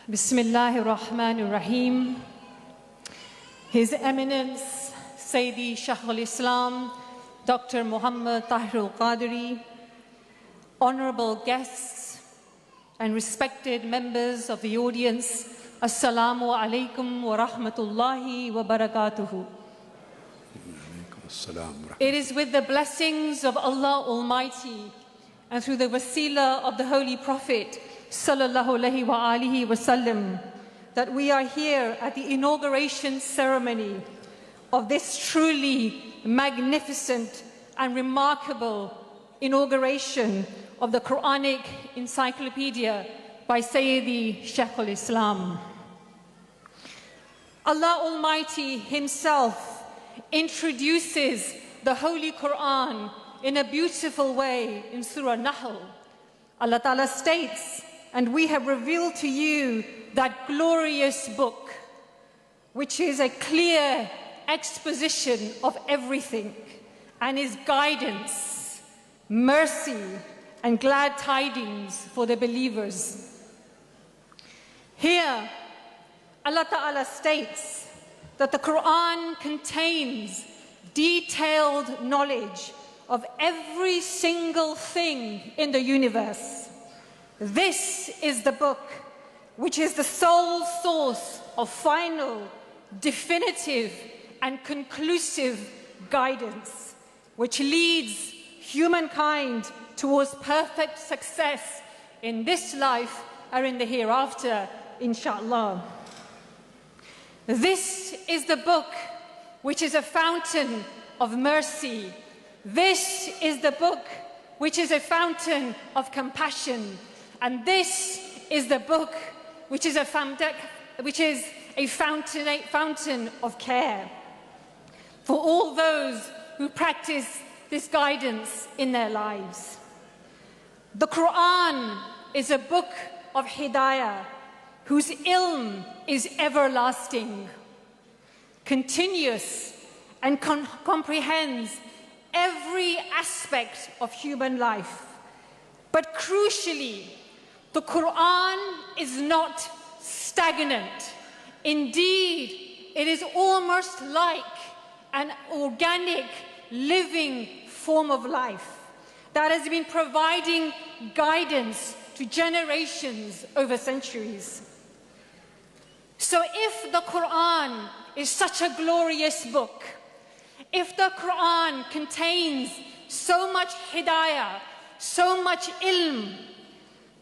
Bismillahir Rahmanir Rahim. His Eminence Sayyidi Shaykh al-Islam Dr. Muhammad Tahir Ul Qadri, honorable guests and respected members of the audience, Assalamu alaikum wa rahmatullahi wa barakatuhu. It is with the blessings of Allah Almighty and through the wasila of the Holy Prophet sallallahu alaihi wa alihi wasallam that we are here at the inauguration ceremony of this truly magnificent and remarkable inauguration of the Quranic Encyclopedia by Sayyidi Shaykh al-Islam. Allah Almighty Himself introduces the Holy Quran in a beautiful way in Surah Nahl. Allah Ta'ala states, "And we have revealed to you that glorious book, which is a clear exposition of everything and is guidance, mercy, and glad tidings for the believers." Here, Allah Ta'ala states that the Quran contains detailed knowledge of every single thing in the universe. This is the book which is the sole source of final, definitive, and conclusive guidance, which leads humankind towards perfect success in this life or in the hereafter, inshallah. This is the book which is a fountain of mercy. This is the book which is a fountain of compassion. And this is the book which is a fountain of care for all those who practice this guidance in their lives. The Quran is a book of hidayah whose ilm is everlasting, continuous, and comprehends every aspect of human life. But crucially, the Quran is not stagnant. Indeed, it is almost like an organic, living form of life that has been providing guidance to generations over centuries. So if the Quran is such a glorious book, if the Quran contains so much hidayah, so much ilm,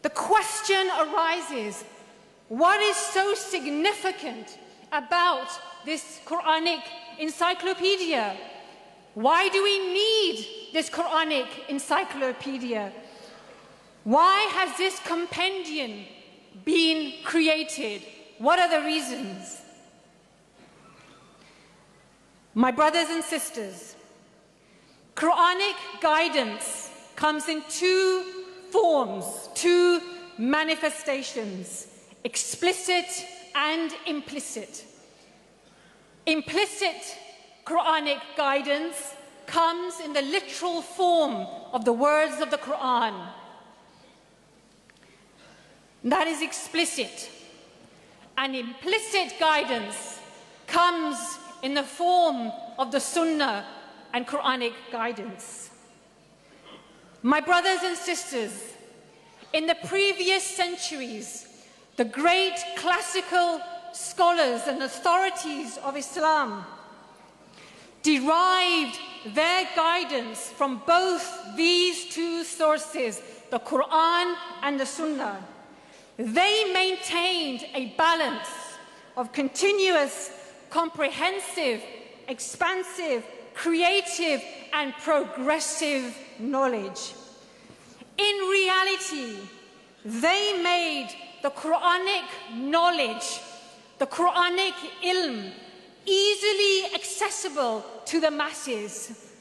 the question arises, what is so significant about this Quranic encyclopedia? Why do we need this Quranic encyclopedia? Why has this compendium been created? What are the reasons? My brothers and sisters, Quranic guidance comes in two forms, two manifestations, explicit and implicit. Implicit Quranic guidance comes in the literal form of the words of the Quran. That is explicit. And implicit guidance comes in the form of the Sunnah and Quranic guidance. My brothers and sisters, in the previous centuries, the great classical scholars and authorities of Islam derived their guidance from both these two sources, the Quran and the Sunnah. They maintained a balance of continuous, comprehensive, expansive, creative, and progressive knowledge. In reality, they made the Quranic knowledge, the Quranic ilm, easily accessible to the masses.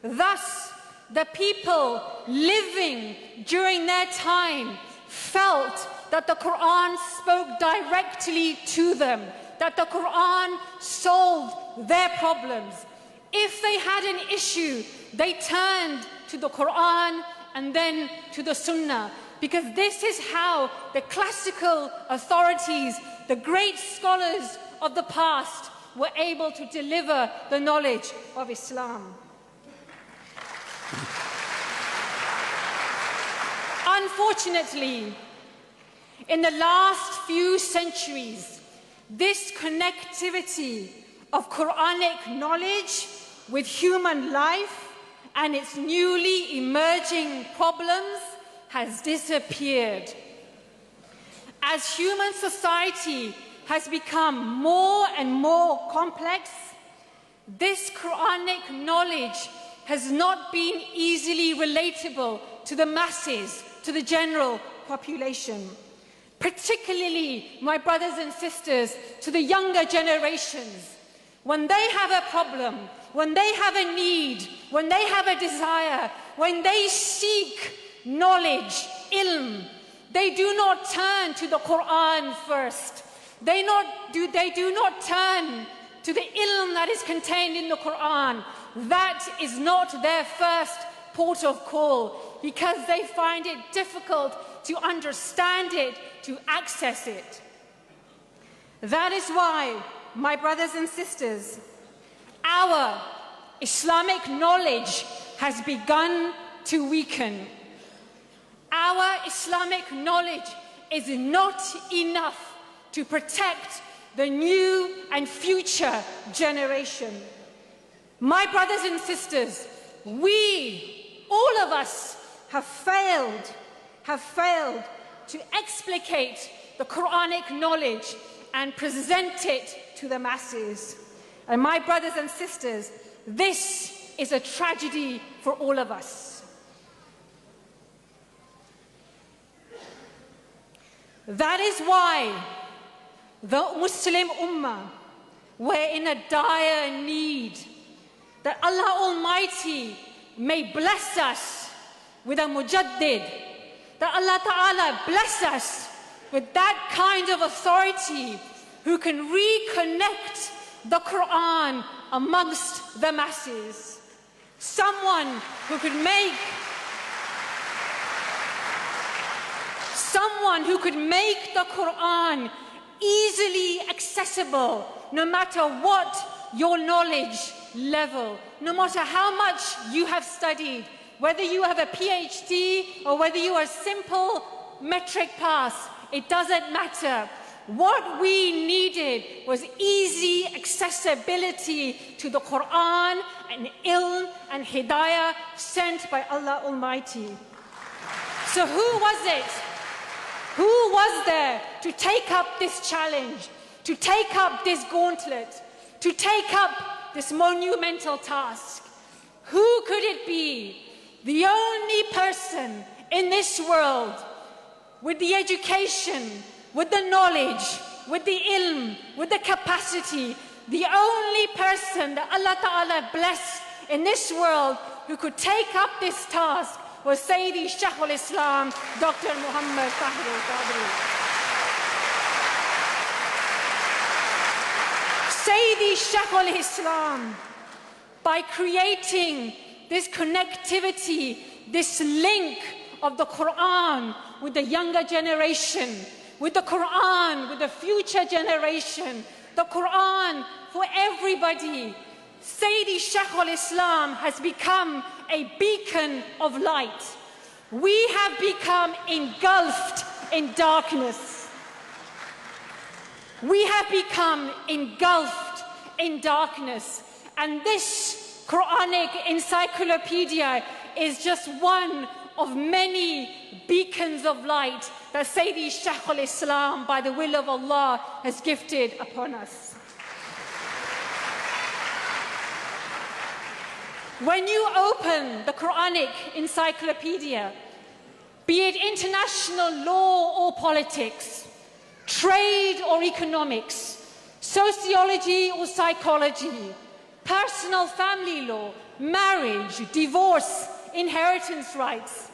Thus, the people living during their time felt that the Quran spoke directly to them, that the Quran solved their problems. If they had an issue, they turned to the Quran and then to the Sunnah. because this is how the classical authorities, the great scholars of the past, were able to deliver the knowledge of Islam. Unfortunately, in the last few centuries, this connectivity of Quranic knowledge with human life and its newly emerging problems has disappeared. As human society has become more and more complex, this Quranic knowledge has not been easily relatable to the masses, to the general population. Particularly, my brothers and sisters, to the younger generations. When they have a problem, when they have a need, when they have a desire, when they seek knowledge, ilm, they do not turn to the Quran first. They do not turn to the ilm that is contained in the Quran. That is not their first port of call, because they find it difficult to understand it, to access it. That is why, my brothers and sisters, our Islamic knowledge has begun to weaken. Our Islamic knowledge is not enough to protect the new and future generation. My brothers and sisters, we, all of us, have failed to explicate the Quranic knowledge and present it to the masses. And my brothers and sisters, this is a tragedy for all of us. That is why the Muslim Ummah were in a dire need that Allah Almighty may bless us with a mujaddid, that Allah Ta'ala bless us with that kind of authority who can reconnect the Quran amongst the masses. Someone who could make the Quran easily accessible, no matter what your knowledge level, no matter how much you have studied, whether you have a PhD or whether you are a simple metric pass, it doesn't matter. What we needed was easy accessibility to the Quran and ilm and hidayah sent by Allah Almighty. So who was it? Who was there to take up this challenge, to take up this gauntlet, to take up this monumental task? Who could it be? The only person in this world with the education, with the knowledge, with the ilm, with the capacity, the only person that Allah Ta'ala blessed in this world who could take up this task was Sayyidi Shaykh al-Islam, Dr. Muhammad Tahir Ul Qadri. Sayyidi Shaykh al-Islam, by creating this connectivity, this link of the Quran with the younger generation, with the Quran, with the future generation, the Quran for everybody, Sayyidi Shaykh al-Islam has become a beacon of light. We have become engulfed in darkness. We have become engulfed in darkness. And this Quranic Encyclopedia is just one of many beacons of light that Sayyidi Shaykh al-Islam, by the will of Allah, has gifted upon us. When you open the Quranic Encyclopedia, be it international law or politics, trade or economics, sociology or psychology, personal family law, marriage, divorce, inheritance rights,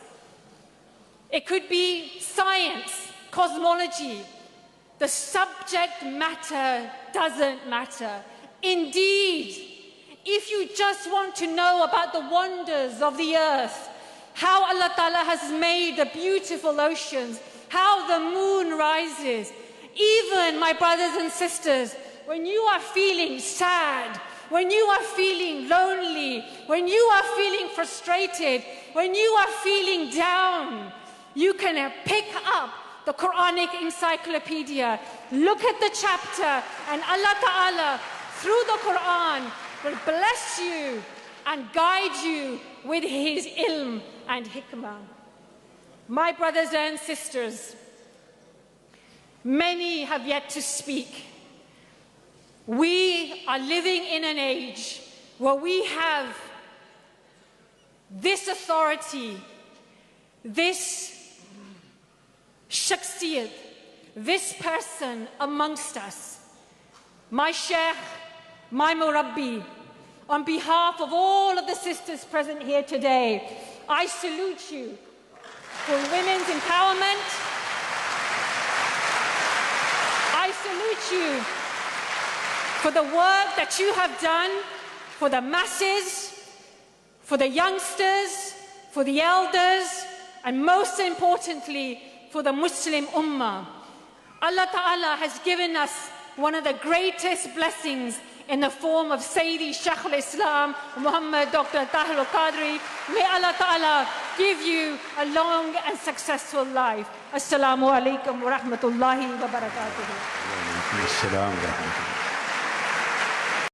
it could be science, cosmology, the subject matter doesn't matter. Indeed, if you just want to know about the wonders of the earth, how Allah Ta'ala has made the beautiful oceans, how the moon rises. Even, my brothers and sisters, when you are feeling sad, when you are feeling lonely, when you are feeling frustrated, when you are feeling down, you can pick up the Quranic Encyclopedia, look at the chapter, and Allah Ta'ala, through the Quran, will bless you and guide you with His ilm and hikmah. My brothers and sisters, many have yet to speak. We are living in an age where we have this authority, this shakhsiyat, this person amongst us. My Sheikh, my Murabbi, on behalf of all of the sisters present here today, I salute you for women's empowerment. I salute you for the work that you have done for the masses, for the youngsters, for the elders, and most importantly, for the Muslim Ummah. Allah Ta'ala has given us one of the greatest blessings in the form of Sayyidi Shaykh al-Islam, Muhammad Dr. Tahir Ul Qadri. May Allah Ta'ala give you a long and successful life. Assalamu alaikum wa rahmatullahi wa barakatuh.